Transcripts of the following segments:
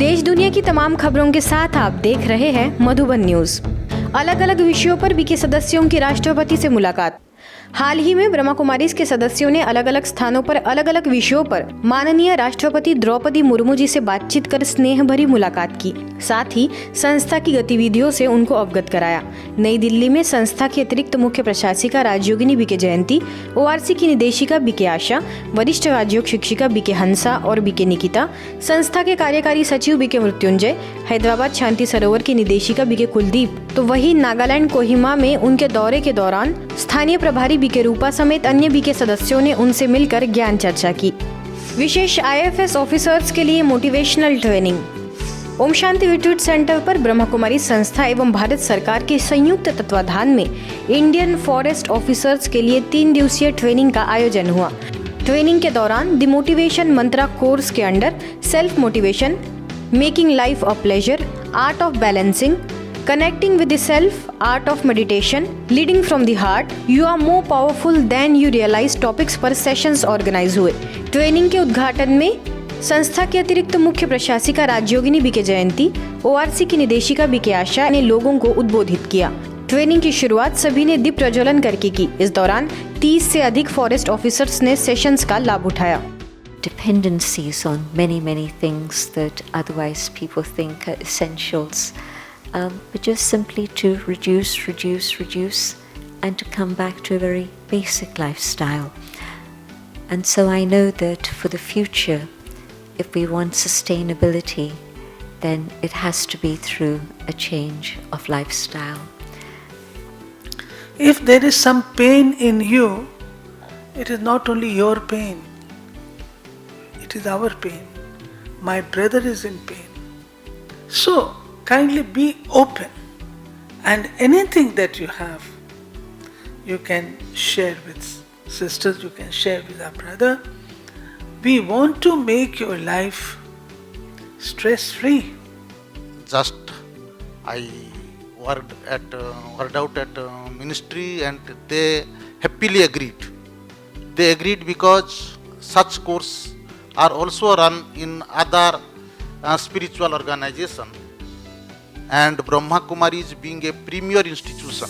देश दुनिया की तमाम खबरों के साथ आप देख रहे हैं मधुबन न्यूज। अलग अलग विषयों पर बीके सदस्यों की राष्ट्रपति से मुलाकात। हाल ही में ब्रह्मा कुमारीज के सदस्यों ने अलग अलग स्थानों पर अलग अलग विषयों पर माननीय राष्ट्रपति द्रौपदी मुर्मू जी से बातचीत कर स्नेह भरी मुलाकात की। साथ ही संस्था की गतिविधियों से उनको अवगत कराया। नई दिल्ली में संस्था की अतिरिक्त मुख्य प्रशासिका राजयोगिनी बीके जयंती, ORC की निदेशिका बीके आशा, वरिष्ठ राजयोग शिक्षिका बीके हंसा और बीके निकिता, संस्था के कार्यकारी सचिव बीके मृत्युंजय, हैदराबाद शांति सरोवर की निदेशिका बीके कुलदीप, तो वही नागालैंड कोहिमा में उनके दौरे के दौरान स्थानीय प्रभारी बीके रूपा समेत अन्य बीके सदस्यों ने उनसे मिलकर ज्ञान चर्चा की। विशेष IAFS ऑफिसर्स के लिए motivational training. Om Shanti retreat centre पर ब्रह्मा कुमारी संस्था एवं भारत सरकार के संयुक्त तत्वाधान में इंडियन फॉरेस्ट ऑफिसर्स के लिए 3 दिवसीय ट्रेनिंग का आयोजन हुआ। ट्रेनिंग के दौरान द मोटिवेशन मंत्रा कोर्स के under self motivation, making life a pleasure, art of balancing, connecting with the self, art of meditation, leading from the heart, you are more powerful than you realise topics पर sessions organise हुए। Training के उद्घाटन में संस्था के अतिरिक्त मुख्य प्रशासिका राजयोगिनी BK जयंती, ORC की निदेशिका बीके आशा ने लोगों को उद्बोधित किया। ट्रेनिंग की शुरुआत सभी ने दीप प्रज्वलन करके की। इस दौरान 30 से अधिक फॉरेस्ट ऑफिसर्स ने सेशंस का लाभ उठाया। Dependencies on many things that otherwise people think are essentials, but just simply to reduce and to come back to a very basic lifestyle. And so I know that for the future, if we want sustainability, then it has to be through a change of lifestyle. If there is some pain in you, it is not only your pain, it is our pain. My brother is in pain. So, kindly be open, and anything that you have, you can share with sisters, you can share with our brother. We want to make your life stress-free. Just I worked out at ministry, and they happily agreed. They agreed because such courses are also run in other spiritual organizations, and Brahma Kumaris being a premier institution.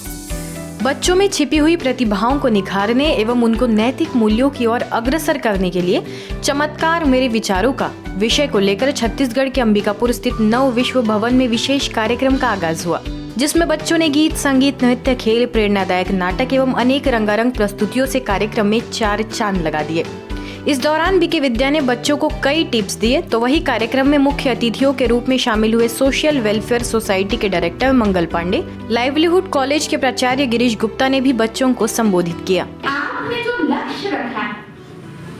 बच्चों में छिपी हुई प्रतिभाओं को निखारने एवं उनको नैतिक मूल्यों की ओर अग्रसर करने के लिए चमत्कार मेरे विचारों का विषय को लेकर छत्तीसगढ़ के अंबिकापुर स्थित नव विश्व भवन में विशेष कार्यक्रम का आगाज हुआ, जिसमें बच्चों ने गीत, संगीत, नृत्य, खेल, प्रेरणादायक नाटक एवं अनेक रंगारंग प्रस्तुतियों से कार्यक्रम में 4 चांद लगा दिए। इस दौरान बीके विद्या ने बच्चों को कई टिप्स दिए, तो वही कार्यक्रम में मुख्य अतिथियों के रूप में शामिल हुए सोशल वेलफेयर सोसाइटी के director Mangal Pandey, livelihood college के प्राचार्य गिरीश गुप्ता ने भी बच्चों को संबोधित किया। आपने जो लक्ष्य रखा है,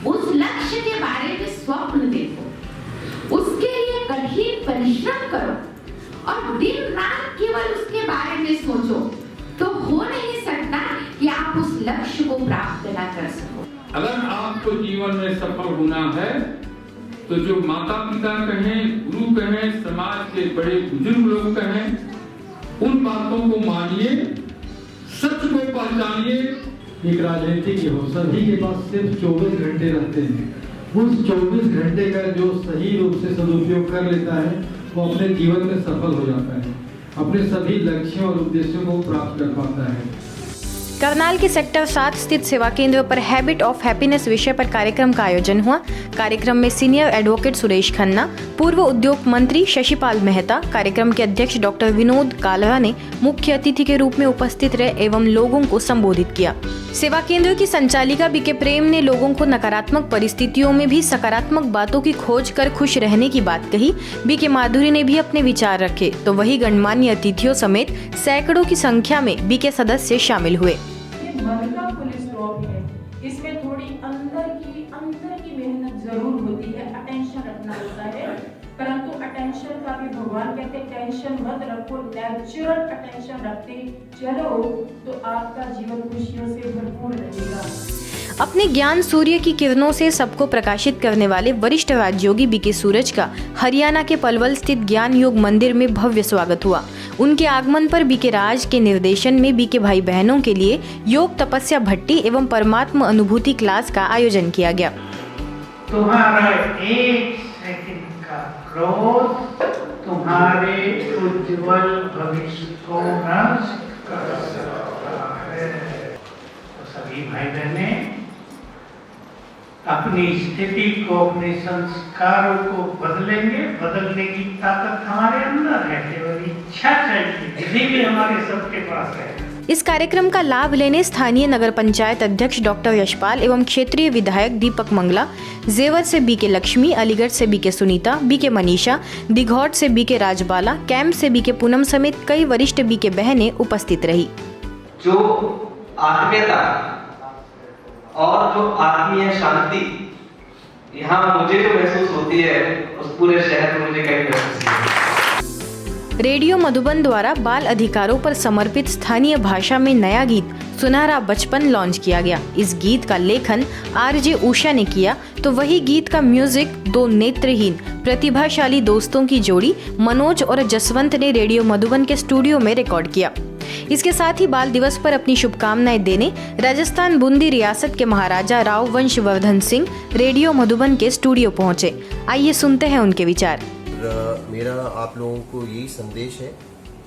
उस लक्ष्य के बारे में स्वप्न देखो, उसके लिए कठिन परिश्रम करो और दिन रात केवल उसके बारे में सोचो, तो हो नहीं सकता कि आप उस लक्ष्य को प्राप्त न कर सको। अगर आपको जीवन में सफल होना है, तो जो माता पिता कहें, गुरु कहें, समाज के बड़े बुजुर्ग लोग कहें, उन बातों को मानिए, सच को पहचानिए। एक राजनीतिक हो, सभी के पास सिर्फ 24 घंटे रहते हैं। उस 24 घंटे का जो सही रूप से सदुपयोग कर लेता है, वो अपने जीवन में सफल हो जाता है, अपने सभी लक्ष्यों और उद्देश्यों को प्राप्त कर पाता है। करनाल के सेक्टर 7 स्थित सेवा केंद्र पर हैबिट ऑफ हैप्पीनेस विषय पर कार्यक्रम का आयोजन हुआ। कार्यक्रम में सीनियर एडवोकेट सुरेश खन्ना, पूर्व उद्योग मंत्री शशिपाल मेहता, कार्यक्रम के अध्यक्ष डॉक्टर विनोद कालरा ने मुख्य अतिथि के रूप में उपस्थित रहे एवं लोगों को संबोधित किया। सेवा केंद्र की संचालिका बीके प्रेम ने लोगों को नकारात्मक परिस्थितियों में भी सकारात्मक बातों की खोज कर खुश रहने की बात कही। बीके माधुरी ने भी अपने विचार रखे, तो वही गणमान्य अतिथियों समेत सैकड़ों की संख्या में बीके सदस्य शामिल हुए। मन का फुल स्टॉप है, इसमें थोड़ी अंदर की मेहनत जरूर होती है, अटेंशन रखना होता है, परंतु अटेंशन का भी भगवान कहते हैं टेंशन मत रखो, नेचुरल अटेंशन रखते चलो तो आपका जीवन खुशियों से भरपूर रहेगा। अपने ज्ञान सूर्य की किरणों से सबको प्रकाशित करने वाले वरिष्ठ राजयोगी बीके सूरज का हरियाणा के पलवल स्थित ज्ञान योग मंदिर में भव्य स्वागत हुआ। उनके आगमन पर बीके राज के निर्देशन में बीके भाई बहनों के लिए योग, तपस्या भट्टी एवं परमात्मा अनुभूति क्लास का आयोजन किया गया। तुम्हारा एक सेकंड का का क्रोध तुम्हारे उज्जवल भविष्य को नष्ट कर सकता है। तो सभी भाई बहने अपनी स्थिति को, अपने संस्कारों को बदलेंगे। बदलने की ताकत हमारे अंदर है, केवल इच्छा चाहिए। विधि भी हमारे सबके पास है। इस कार्यक्रम का लाभ लेने स्थानीय नगर पंचायत अध्यक्ष डॉक्टर यशपाल एवं क्षेत्रीय विधायक दीपक मंगला, जेवर से बीके लक्ष्मी, अलीगढ़ से बीके सुनीता, बीके मनीषा, दिघौट से बीके राजबाला, कैंप से बीके पूनम समेत कई वरिष्ठ बीके बहनें उपस्थित रही। जो आत्मीयता और जो आत्मीय शांति यहाँ मुझे जो महसूस होती है, उस पूरे शहर में मुझे कहीं महसूस नहीं है। रेडियो मधुबन द्वारा बाल अधिकारों पर समर्पित स्थानीय भाषा में नया गीत सुनहरा बचपन लॉन्च किया गया। इस गीत का लेखन आरजे उषा ने किया, तो वही गीत का म्यूजिक दो नेत्रहीन प्रतिभाशाली दोस्तों की जोड़ी मनोज और जसवंत ने रेडियो मधुबन के स्टूडियो में रिकॉर्ड किया। इसके साथ ही बाल दिवस पर अपनी शुभकामनाएं देने राजस्थान बूंदी रियासत के महाराजा राव वंशवर्धन सिंह रेडियो मधुबन के स्टूडियो पहुंचे। आइए सुनते हैं उनके विचार। मेरा आप लोगों को यही संदेश है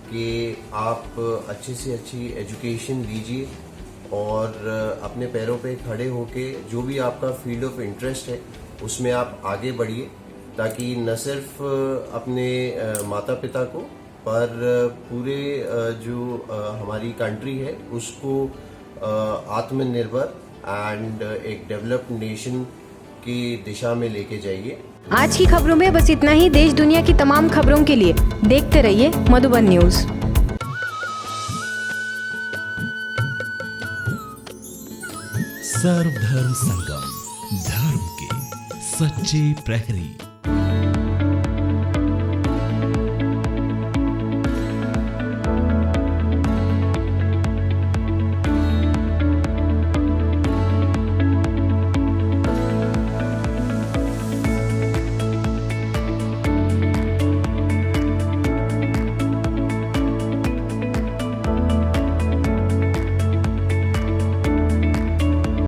कि आप अच्छी से अच्छी एजुकेशन लीजिए और अपने पैरों पे खड़े होके जो भी आपका फील्ड ऑफ इंटरेस्ट है उसमें आप आगे बढ़िए, ताकि न सिर्फ अपने माता पिता को पर पूरे जो हमारी कंट्री है उसको आत्मनिर्भर एंड एक डेवलप्ड नेशन की दिशा में लेके जाइए। आज की खबरों में बस इतना ही। देश दुनिया की तमाम खबरों के लिए देखते रहिए मधुबन न्यूज। सर्वधर्म संगम, धर्म के सच्चे प्रहरी।